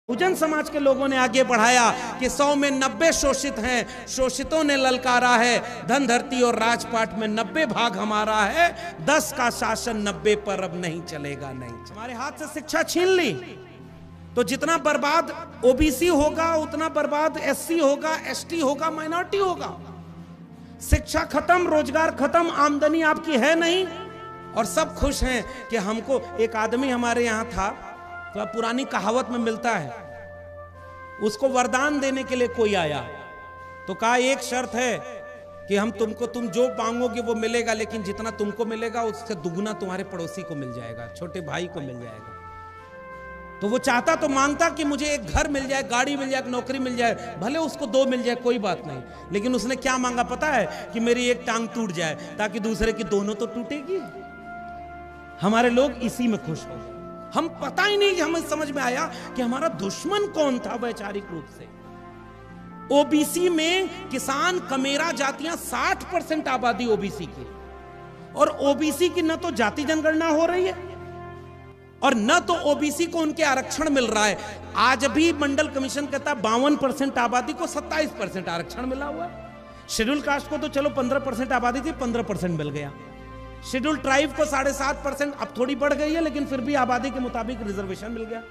बहुजन समाज के लोगों ने आगे बढ़ाया कि 100 में 90 शोषित हैं, शोषितों ने ललकारा है, धन धरती और राजपाट में 90 भाग हमारा है, 10 का शासन 90 पर अब नहीं चलेगा, नहीं चलेगा। हमारे हाथ से शिक्षा छीन ली तो जितना बर्बाद ओबीसी होगा उतना बर्बाद एससी होगा, एसटी होगा, माइनॉरिटी होगा। शिक्षा खत्म, रोजगार खत्म, आमदनी आपकी है नहीं और सब खुश हैं कि हमको। एक आदमी हमारे यहां था, तो पुरानी कहावत में मिलता है, उसको वरदान देने के लिए कोई आया तो कहा एक शर्त है कि हम तुम जो मांगोगे वो मिलेगा, लेकिन जितना तुमको मिलेगा उससे दुगना तुम्हारे पड़ोसी को मिल जाएगा, छोटे भाई को मिल जाएगा। तो वो चाहता तो मांगता कि मुझे एक घर मिल जाए, गाड़ी मिल जाए, नौकरी मिल जाए, भले उसको 2 मिल जाए कोई बात नहीं, लेकिन उसने क्या मांगा पता है? कि मेरी एक टांग टूट जाए ताकि दूसरे की दोनों तो टूटेगी। हमारे लोग इसी में खुश हो। हम पता ही नहीं कि हमें समझ में आया कि हमारा दुश्मन कौन था वैचारिक रूप से। ओबीसी में किसान कमेरा जातियां 60% आबादी ओबीसी की, और ओबीसी की न तो जाति जनगणना हो रही है और न तो ओबीसी को उनके आरक्षण मिल रहा है। आज भी मंडल कमीशन कहता है 52% आबादी को 27% आरक्षण मिला हुआ है। शेड्यूल कास्ट को तो चलो 15% आबादी थी, 15% मिल गया। शेड्यूल ट्राइब को 7.5%, अब थोड़ी बढ़ गई है लेकिन फिर भी आबादी के मुताबिक रिजर्वेशन मिल गया।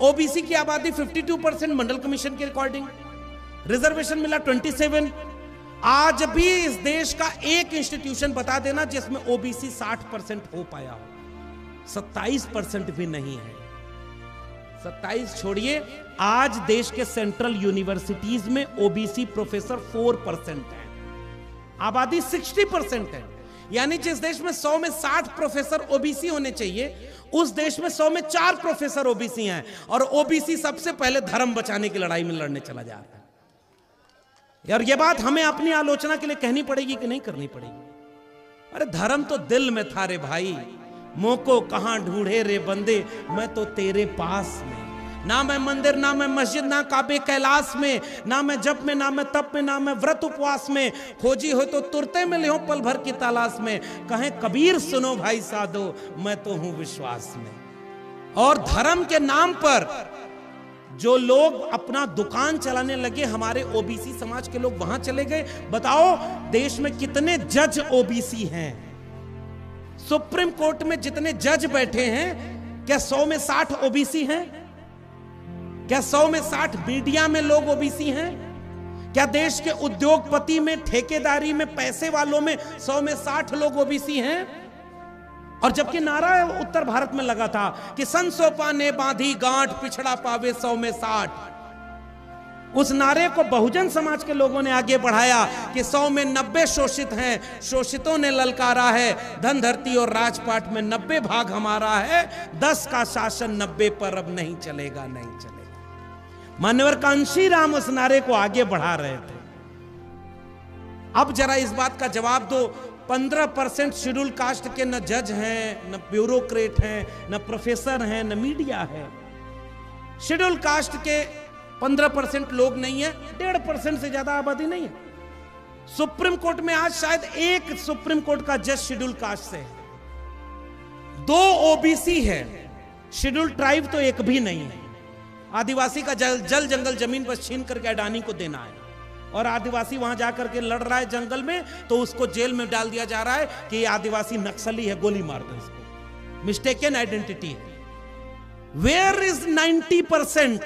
ओबीसी की आबादी 52% मंडल कमीशन के अकॉर्डिंग, रिजर्वेशन मिला 27। आज भी इस देश का एक इंस्टीट्यूशन बता देना जिसमें ओबीसी 60% हो पाया हो, 27% भी नहीं है। 27 छोड़िए, आज देश के सेंट्रल यूनिवर्सिटीज में ओबीसी प्रोफेसर 4% है, आबादी 60% है। यानी जिस देश में 100 में 60 प्रोफेसर ओबीसी होने चाहिए, उस देश में 100 में 4 प्रोफेसर ओबीसी हैं, और ओबीसी सबसे पहले धर्म बचाने की लड़ाई में लड़ने चला जा रहा है। यार ये बात हमें अपनी आलोचना के लिए कहनी पड़ेगी कि नहीं करनी पड़ेगी? अरे धर्म तो दिल में था रे भाई, मोको कहां ढूंढे रे बंदे, मैं तो तेरे पास में। ना मैं मंदिर, ना मैं मस्जिद, ना काबे कैलाश में, ना मैं जप में, ना मैं तप में, ना मैं व्रत उपवास में, खोजी हो तो तुरते में ले हो पल भर की तलाश में। कहें कबीर सुनो भाई साधो, मैं तो हूं विश्वास में। और धर्म के नाम पर जो लोग अपना दुकान चलाने लगे, हमारे ओबीसी समाज के लोग वहां चले गए। बताओ देश में कितने जज ओबीसी हैं? सुप्रीम कोर्ट में जितने जज बैठे हैं, क्या 100 में 60 ओबीसी हैं? क्या 100 में 60 मीडिया में लोग ओबीसी हैं? क्या देश के उद्योगपति में, ठेकेदारी में, पैसे वालों में 100 में 60 लोग ओबीसी हैं? और जबकि नारा उत्तर भारत में लगा था कि संसोपा ने बांधी गांठ, पिछड़ा पावे 100 में 60। उस नारे को बहुजन समाज के लोगों ने आगे बढ़ाया कि 100 में 90 शोषित हैं, शोषितों ने ललकारा है, धन धरती और राजपाट में 90 भाग हमारा है, 10 का शासन 90 पर अब नहीं चलेगा, नहीं चलेगा। मान्यवर कांशी राम उस नारे को आगे बढ़ा रहे थे। अब जरा इस बात का जवाब दो, 15% शेड्यूल कास्ट के न जज हैं, न ब्यूरोक्रेट हैं, न प्रोफेसर हैं, न मीडिया है। शेड्यूल कास्ट के 15% लोग नहीं है, 1.5% से ज्यादा आबादी नहीं है। सुप्रीम कोर्ट में आज शायद एक सुप्रीम कोर्ट का जज शेड्यूल कास्ट से है, 2 ओबीसी है, शेड्यूल ट्राइब तो एक भी नहीं है। आदिवासी का जल जंगल जमीन पर छीन करके अडानी को देना है, और आदिवासी वहां जाकर के लड़ रहा है जंगल में, तो उसको जेल में डाल दिया जा रहा है कि ये आदिवासी नक्सली है, गोली मार दो इसको, मिस्टेकन आइडेंटिटी है। Where is 90%?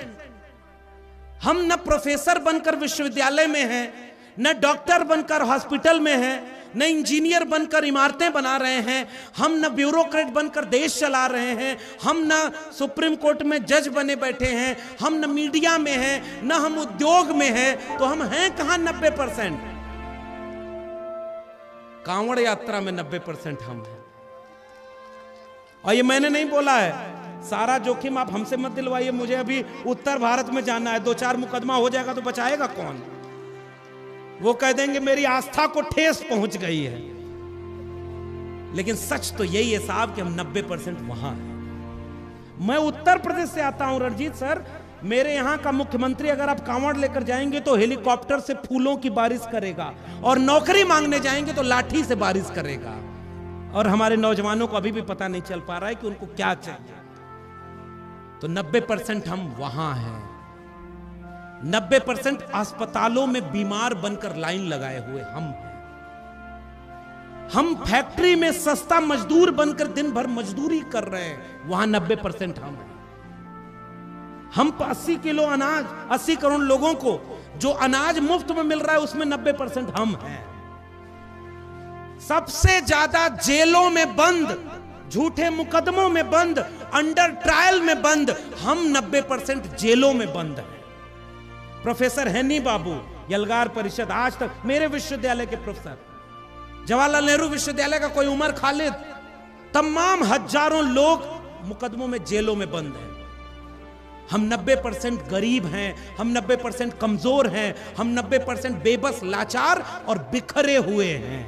हम न प्रोफेसर बनकर विश्वविद्यालय में हैं, न डॉक्टर बनकर हॉस्पिटल में हैं, न इंजीनियर बनकर इमारतें बना रहे हैं, हम न ब्यूरोक्रेट बनकर देश चला रहे हैं, हम न सुप्रीम कोर्ट में जज बने बैठे हैं, हम न मीडिया में हैं, न हम उद्योग में हैं, तो हम हैं कहां 90%? कांवड़ यात्रा में 90% हम हैं। और ये मैंने नहीं बोला है, सारा जोखिम आप हमसे मत दिलवाइए। मुझे अभी उत्तर भारत में जाना है, 2-4 मुकदमा हो जाएगा तो बचाएगा कौन? वो कह देंगे मेरी आस्था को ठेस पहुंच गई है। लेकिन सच तो यही है साहब कि हम 90% वहां हैं। मैं उत्तर प्रदेश से आता हूं रणजीत सर, मेरे यहां का मुख्यमंत्री अगर आप कांवड़ लेकर जाएंगे तो हेलीकॉप्टर से फूलों की बारिश करेगा, और नौकरी मांगने जाएंगे तो लाठी से बारिश करेगा। और हमारे नौजवानों को अभी भी पता नहीं चल पा रहा है कि उनको क्या चाहिए। तो 90% हम वहां हैं। 90% अस्पतालों में बीमार बनकर लाइन लगाए हुए हम हैं। हम फैक्ट्री में सस्ता मजदूर बनकर दिन भर मजदूरी कर रहे हैं, वहां 90% हम हैं। हम 80 किलो अनाज 80 करोड़ लोगों को जो अनाज मुफ्त में मिल रहा है उसमें 90% हम हैं। सबसे ज्यादा जेलों में बंद, झूठे मुकदमों में बंद, अंडर ट्रायल में बंद, हम 90% जेलों में बंद हैं। प्रोफेसर हैनी बाबू, यलगार परिषद, आज तक मेरे विश्वविद्यालय के प्रोफेसर, जवाहरलाल नेहरू विश्वविद्यालय का कोई उमर खालिद, तमाम हजारों लोग मुकदमों में जेलों में बंद हैं। हम 90% गरीब हैं, हम 90% कमजोर हैं, हम 90% बेबस, लाचार और बिखरे हुए हैं।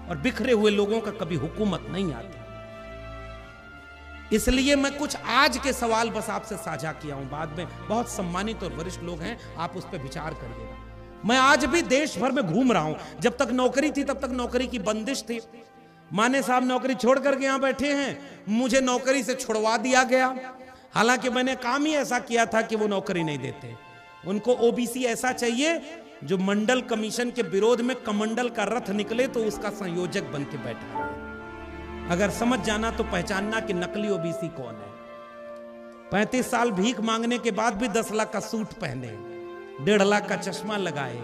और बिखरे हुए लोगों का कभी हुकूमत नहीं आती। इसलिए मैं कुछ आज के सवाल बस आपसे साझा किया हूं, बाद में बहुत सम्मानित और वरिष्ठ लोग हैं, आप उस पर विचार करिएगा। मैं आज भी देश भर में घूम रहा हूं। जब तक नौकरी थी तब तक नौकरी की बंदिश थी। माने साहब नौकरी छोड़ करके यहां बैठे हैं, मुझे नौकरी से छुड़वा दिया गया। हालांकि मैंने काम ही ऐसा किया था कि वो नौकरी नहीं देते। उनको ओबीसी ऐसा चाहिए जो मंडल कमीशन के विरोध में कमंडल का रथ निकले तो उसका संयोजक बन के बैठा रहे। अगर समझ जाना तो पहचानना कि नकली ओबीसी कौन है। 35 साल भीख मांगने के बाद भी 10 लाख का सूट पहने, 1.5 लाख का चश्मा लगाए,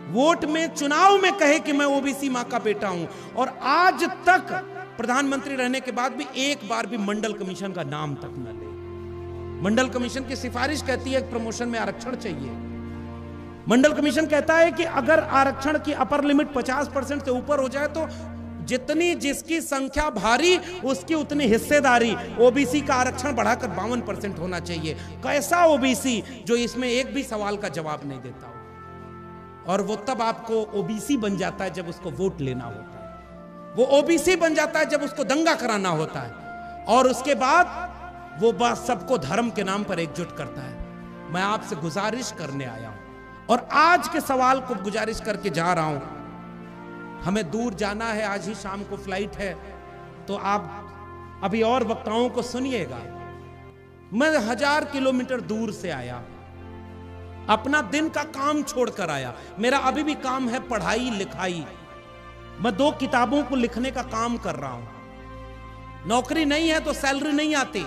वोट में चुनाव में कहे कि मैं ओबीसी मां का बेटा हूं, और आज तक प्रधानमंत्री रहने के बाद भी एक बार भी मंडल कमीशन का नाम तक न ले। मंडल कमीशन की सिफारिश कहती है प्रमोशन में आरक्षण चाहिए। मंडल कमीशन कहता है कि अगर आरक्षण की अपर लिमिट 50% से ऊपर हो जाए तो जितनी जिसकी संख्या भारी उसकी उतनी हिस्सेदारी, ओबीसी का आरक्षण बढ़ाकर 52% होना चाहिए। कैसा ओबीसी जो इसमें एक भी सवाल का जवाब नहीं देता हो। और वो तब आपको ओबीसी बन जाता है जब उसको वोट लेना होता है। वो ओबीसी बन जाता है जब उसको दंगा कराना होता है। और उसके बाद वो बात सबको धर्म के नाम पर एकजुट करता है। मैं आपसे गुजारिश करने आया हूं और आज के सवाल को गुजारिश करके जा रहा हूं। हमें दूर जाना है, आज ही शाम को फ्लाइट है, तो आप अभी और वक्ताओं को सुनिएगा। मैं 1000 किलोमीटर दूर से आया, अपना दिन का काम छोड़कर आया। मेरा अभी भी काम है पढ़ाई लिखाई। मैं 2 किताबों को लिखने का काम कर रहा हूं। नौकरी नहीं है तो सैलरी नहीं आती,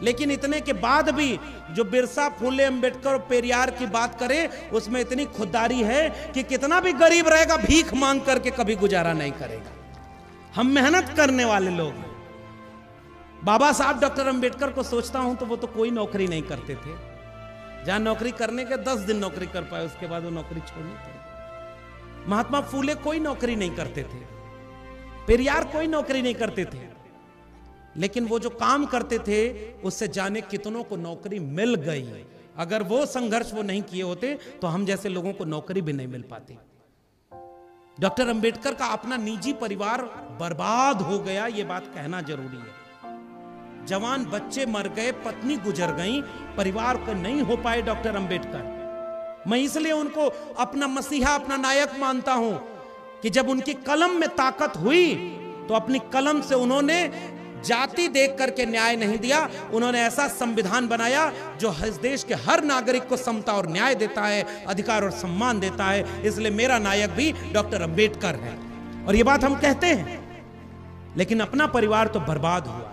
लेकिन इतने के बाद भी जो बिरसा, फुले, अंबेडकर और पेरियार की बात करें उसमें इतनी खुददारी है कि कितना भी गरीब रहेगा भीख मांग करके कभी गुजारा नहीं करेगा। हम मेहनत करने वाले लोग हैं। बाबा साहब डॉक्टर अंबेडकर को सोचता हूं तो वो तो कोई नौकरी नहीं करते थे। जहां नौकरी करने के 10 दिन नौकरी कर पाए, उसके बाद वो नौकरी छोड़नी पड़ी। महात्मा फूले कोई नौकरी नहीं करते थे, पेरियार कोई नौकरी नहीं करते थे, लेकिन वो जो काम करते थे उससे जाने कितनों को नौकरी मिल गई। अगर वो संघर्ष वो नहीं किए होते तो हम जैसे लोगों को नौकरी भी नहीं मिल पाती। डॉक्टर अंबेडकर का अपना निजी परिवार बर्बाद हो गया, ये बात कहना जरूरी है। जवान बच्चे मर गए, पत्नी गुजर गई, परिवार को नहीं हो पाए डॉक्टर अंबेडकर। मैं इसलिए उनको अपना मसीहा, अपना नायक मानता हूं कि जब उनकी कलम में ताकत हुई तो अपनी कलम से उन्होंने जाति देख करके न्याय नहीं दिया। उन्होंने ऐसा संविधान बनाया जो इस देश के हर नागरिक को समता और न्याय देता है, अधिकार और सम्मान देता है। इसलिए मेरा नायक भी डॉक्टर अंबेडकर है। और ये बात हम कहते हैं, लेकिन अपना परिवार तो बर्बाद हुआ।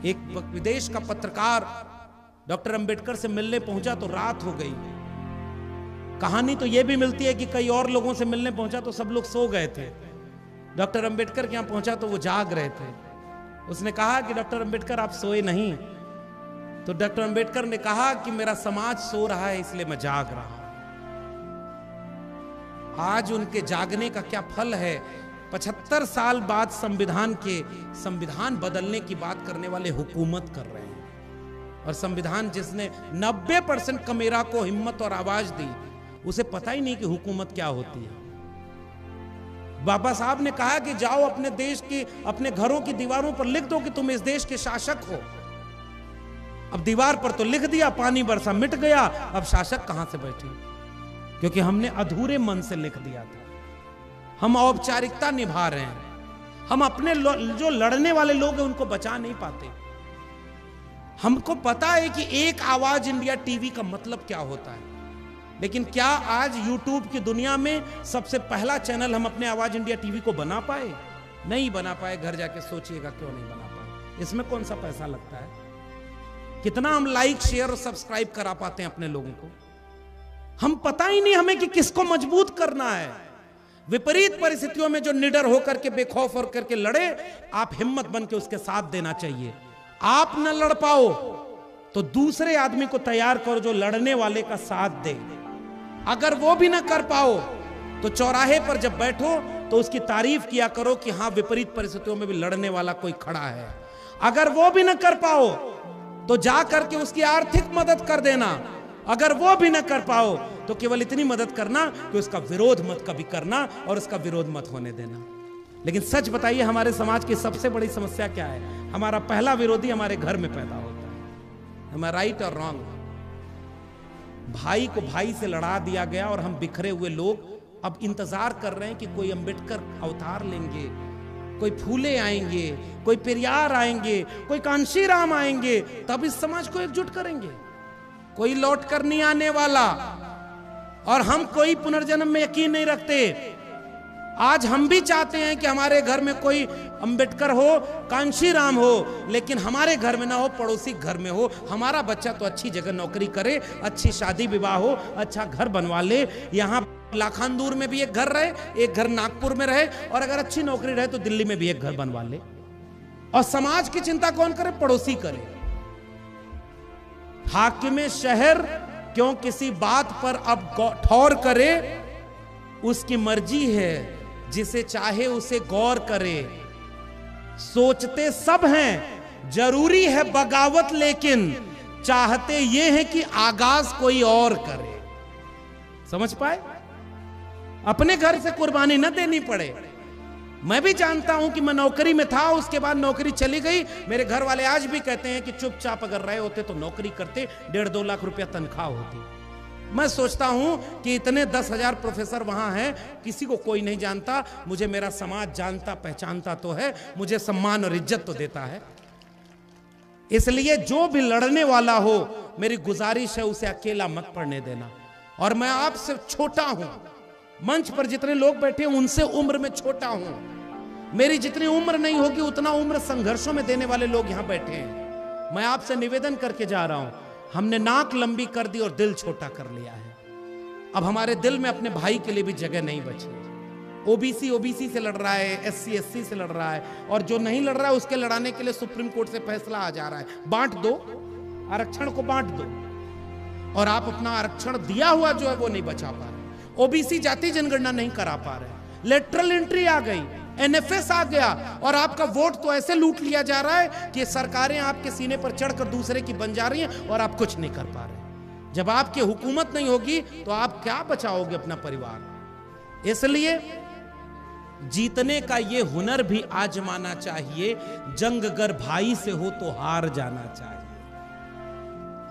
एक विदेश का पत्रकार डॉक्टर अंबेडकर से मिलने पहुंचा तो रात हो गई। कहानी तो यह भी मिलती है कि कई और लोगों से मिलने पहुंचा तो सब लोग सो गए थे। डॉक्टर अंबेडकर के यहां पहुंचा तो वो जाग रहे थे। उसने कहा कि डॉक्टर अंबेडकर आप सोए नहीं। तो डॉक्टर अंबेडकर ने कहा कि मेरा समाज सो रहा है इसलिए मैं जाग रहा हूं। आज उनके जागने का क्या फल है। 75 साल बाद संविधान बदलने की बात करने वाले हुकूमत कर रहे हैं। और संविधान जिसने 90% कमेरा को हिम्मत और आवाज दी, उसे पता ही नहीं कि हुकूमत क्या होती है। बाबा साहब ने कहा कि जाओ अपने देश की, अपने घरों की दीवारों पर लिख दो कि तुम इस देश के शासक हो। अब दीवार पर तो लिख दिया, पानी बरसा, मिट गया। अब शासक कहां से बैठे? क्योंकि हमने अधूरे मन से लिख दिया था। हम औपचारिकता निभा रहे हैं। हम अपने जो लड़ने वाले लोग हैं उनको बचा नहीं पाते। हमको पता है कि एक आवाज इंडिया टीवी का मतलब क्या होता है, लेकिन क्या आज यूट्यूब की दुनिया में सबसे पहला चैनल हम अपने आवाज इंडिया टीवी को बना पाए? नहीं बना पाए। घर जाके सोचिएगा क्यों नहीं बना पाए। इसमें कौन सा पैसा लगता है? कितना हम लाइक शेयर और सब्सक्राइब करा पाते हैं अपने लोगों को? हम पता ही नहीं हमें कि किसको मजबूत करना है। विपरीत परिस्थितियों में जो निडर होकर के बेखौफ होकर के लड़े, आप हिम्मत बन के उसके साथ देना चाहिए। आप न लड़ पाओ तो दूसरे आदमी को तैयार करो जो लड़ने वाले का साथ दे। अगर वो भी ना कर पाओ तो चौराहे पर जब बैठो तो उसकी तारीफ किया करो कि हां, विपरीत परिस्थितियों में भी लड़ने वाला कोई खड़ा है। अगर वो भी ना कर पाओ तो जा करके उसकी आर्थिक मदद कर देना। अगर वो भी ना कर पाओ तो केवल इतनी मदद करना कि उसका विरोध मत कभी करना और उसका विरोध मत होने देना। लेकिन सच बताइए, हमारे समाज की सबसे बड़ी समस्या क्या है? हमारा पहला विरोधी हमारे घर में पैदा होता है। Am I right और रॉन्ग? भाई को भाई से लड़ा दिया गया और हम बिखरे हुए लोग अब इंतजार कर रहे हैं कि कोई अंबेडकर अवतार लेंगे, कोई फूले आएंगे, कोई पेरियार आएंगे, कोई कांशीराम आएंगे, तब इस समाज को एकजुट करेंगे। कोई लौट कर नहीं आने वाला। और हम कोई पुनर्जन्म में यकीन नहीं रखते। आज हम भी चाहते हैं कि हमारे घर में कोई अंबेडकर हो, कांशीराम हो, लेकिन हमारे घर में ना हो, पड़ोसी घर में हो। हमारा बच्चा तो अच्छी जगह नौकरी करे, अच्छी शादी विवाह हो, अच्छा घर बनवा ले। यहाँ लाखानदूर में भी एक घर रहे, एक घर नागपुर में रहे, और अगर अच्छी नौकरी रहे तो दिल्ली में भी एक घर बनवा ले। और समाज की चिंता कौन करे? पड़ोसी करे। हाकिमे शहर क्यों किसी बात पर अब ठौर करे? उसकी मर्जी है, जिसे चाहे उसे गौर करे। सोचते सब हैं जरूरी है बगावत, लेकिन चाहते ये है कि आगाज कोई और करे। समझ पाए? अपने घर से कुर्बानी न देनी पड़े। मैं भी जानता हूं कि मैं नौकरी में था, उसके बाद नौकरी चली गई। मेरे घर वाले आज भी कहते हैं कि चुपचाप अगर रहे होते तो नौकरी करते, 1.5-2 लाख रुपया तनख्वाह होती। मैं सोचता हूं कि इतने 10,000 प्रोफेसर वहां हैं, किसी को कोई नहीं जानता। मुझे मेरा समाज जानता पहचानता तो है, मुझे सम्मान और इज्जत तो देता है। इसलिए जो भी लड़ने वाला हो, मेरी गुजारिश है उसे अकेला मत पड़ने देना। और मैं आपसे छोटा हूं, मंच पर जितने लोग बैठे हैं उनसे उम्र में छोटा हूं। मेरी जितनी उम्र नहीं होगी उतना उम्र संघर्षों में देने वाले लोग यहां बैठे हैं। मैं आपसे निवेदन करके जा रहा हूं, हमने नाक लंबी कर दी और दिल छोटा कर लिया है। अब हमारे दिल में अपने भाई के लिए भी जगह नहीं बची। ओबीसी से लड़ रहा है, SC से लड़ रहा है, और जो नहीं लड़ रहा है उसके लड़ाने के लिए सुप्रीम कोर्ट से फैसला आ जा रहा है। बांट दो, आरक्षण को बांट दो। और आप अपना आरक्षण दिया हुआ जो है वो नहीं बचा पा रहे। ओबीसी जाति जनगणना नहीं करा पा रहे। लेटरल एंट्री आ गई, NFS आ गया, और आपका वोट तो ऐसे लूट लिया जा रहा है कि सरकारें आपके सीने पर चढ़कर दूसरे की बन जा रही हैं और आप कुछ नहीं कर पा रहे। जब आपकी हुकूमत नहीं होगी तो आप क्या बचाओगे अपना परिवार? इसलिए जीतने का ये हुनर भी आजमाना चाहिए। जंग अगर भाई से हो तो हार जाना चाहिए।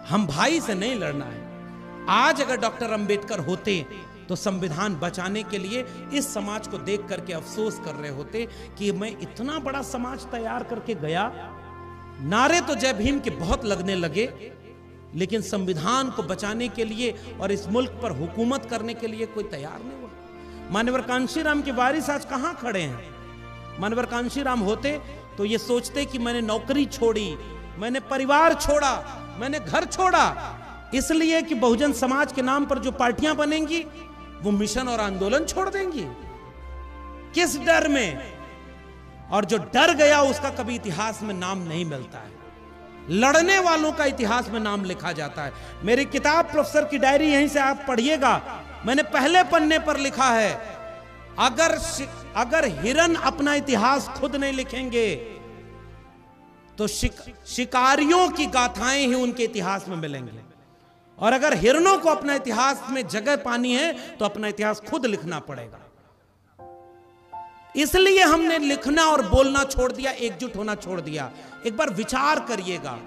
हम भाई से नहीं लड़ना है। आज अगर डॉक्टर अंबेडकर होते तो संविधान बचाने के लिए इस समाज को देख करके अफसोस कर रहे होते कि मैं इतना बड़ा समाज तैयार करके गया। नारे तो जय भीम के बहुत लगने लगे, लेकिन संविधान को बचाने के लिए और इस मुल्क पर हुकूमत करने के लिए कोई तैयार नहीं हुआ। मानवर कांशीराम के वारिस आज कहां खड़े हैं? मानवर कांशीराम होते तो ये सोचते कि मैंने नौकरी छोड़ी, मैंने परिवार छोड़ा, मैंने घर छोड़ा, इसलिए कि बहुजन समाज के नाम पर जो पार्टियां बनेंगी वो मिशन और आंदोलन छोड़ देंगी। किस डर में? और जो डर गया उसका कभी इतिहास में नाम नहीं मिलता है। लड़ने वालों का इतिहास में नाम लिखा जाता है। मेरी किताब प्रोफेसर की डायरी यहीं से आप पढ़िएगा, मैंने पहले पन्ने पर लिखा है, अगर हिरन अपना इतिहास खुद नहीं लिखेंगे तो शिकारियों की गाथाएं ही उनके इतिहास में मिलेंगी। और अगर हिरणों को अपना इतिहास में जगह पानी है तो अपना इतिहास खुद लिखना पड़ेगा। इसलिए हमने लिखना और बोलना छोड़ दिया, एकजुट होना छोड़ दिया। एक बार विचार करिएगा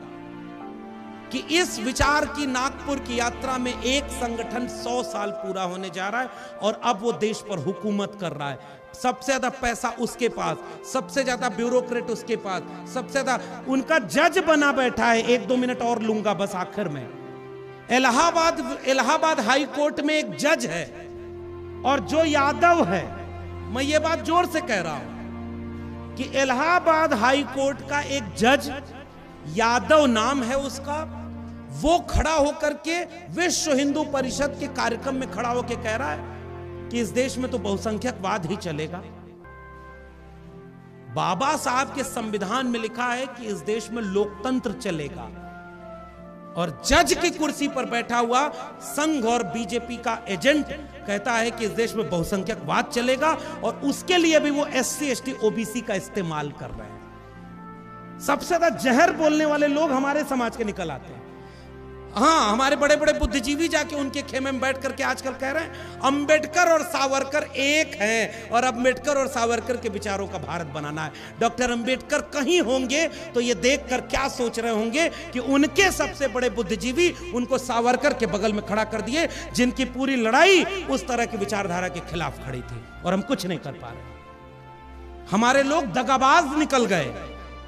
कि इस विचार की नागपुर की यात्रा में एक संगठन 100 साल पूरा होने जा रहा है और अब वो देश पर हुकूमत कर रहा है। सबसे ज्यादा पैसा उसके पास, सबसे ज्यादा ब्यूरोक्रेट उसके पास, सबसे ज्यादा उनका जज बना बैठा है। 1-2 मिनट और लूंगा बस आखिर में। इलाहाबाद हाई कोर्ट में एक जज है और जो यादव है, मैं ये बात जोर से कह रहा हूं कि इलाहाबाद हाई कोर्ट का एक जज, यादव नाम है उसका, वो खड़ा होकर के विश्व हिंदू परिषद के कार्यक्रम में खड़ा होकर कह रहा है कि इस देश में तो बहुसंख्यकवाद ही चलेगा। बाबा साहब के संविधान में लिखा है कि इस देश में लोकतंत्र चलेगा, और जज की कुर्सी पर बैठा हुआ संघ और बीजेपी का एजेंट कहता है कि इस देश में बहुसंख्यकवाद चलेगा, और उसके लिए भी वो SC ST OBC का इस्तेमाल कर रहे हैं। सबसे ज्यादा जहर बोलने वाले लोग हमारे समाज के निकल आते हैं। हाँ, हमारे बड़े बड़े बुद्धिजीवी जाके उनके खेमे में बैठ करके आजकल कह रहे हैं अंबेडकर और सावरकर एक हैं, और अंबेडकर और सावरकर के विचारों का भारत बनाना है। डॉक्टर अंबेडकर कहीं होंगे तो ये देखकर क्या सोच रहे होंगे कि उनके सबसे बड़े बुद्धिजीवी उनको सावरकर के बगल में खड़ा कर दिए, जिनकी पूरी लड़ाई उस तरह की विचारधारा के खिलाफ खड़ी थी, और हम कुछ नहीं कर पा रहे। हमारे लोग दगाबाज निकल गए,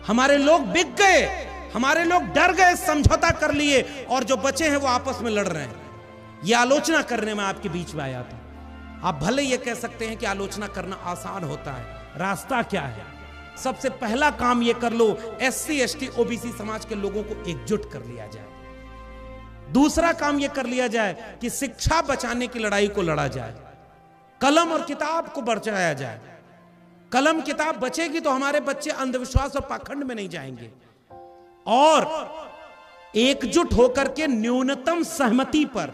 हमारे लोग बिक गए, हमारे लोग डर गए, समझौता कर लिए, और जो बचे हैं वो आपस में लड़ रहे हैं। ये आलोचना करने में आपके बीच में आया था। आप भले ये कह सकते हैं कि आलोचना करना आसान होता है, रास्ता क्या है? सबसे पहला काम ये कर लो, SC ST OBC समाज के लोगों को एकजुट कर लिया जाए। दूसरा काम ये कर लिया जाए कि शिक्षा बचाने की लड़ाई को लड़ा जाए, कलम और किताब को बचाया जाए। कलम किताब बचेगी तो हमारे बच्चे अंधविश्वास और पाखंड में नहीं जाएंगे, और एकजुट होकर के न्यूनतम सहमति पर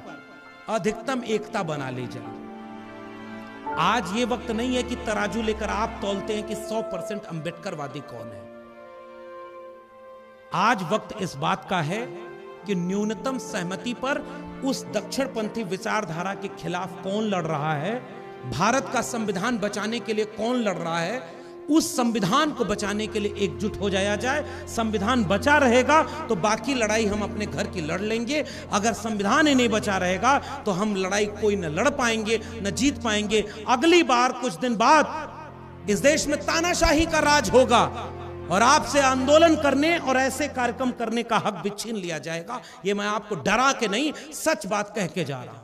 अधिकतम एकता बना ली जाए। आज ये वक्त नहीं है कि तराजू लेकर आप तौलते हैं कि 100% अंबेडकरवादी कौन है। आज वक्त इस बात का है कि न्यूनतम सहमति पर उस दक्षिणपंथी विचारधारा के खिलाफ कौन लड़ रहा है, भारत का संविधान बचाने के लिए कौन लड़ रहा है, उस संविधान को बचाने के लिए एकजुट हो जाया जाए। संविधान बचा रहेगा तो बाकी लड़ाई हम अपने घर की लड़ लेंगे। अगर संविधान ही नहीं बचा रहेगा तो हम लड़ाई कोई न लड़ पाएंगे न जीत पाएंगे। अगली बार कुछ दिन बाद इस देश में तानाशाही का राज होगा और आपसे आंदोलन करने और ऐसे कार्यक्रम करने का हक भी छीन लिया जाएगा। ये मैं आपको डरा के नहीं, सच बात कह के जा रहा हूं।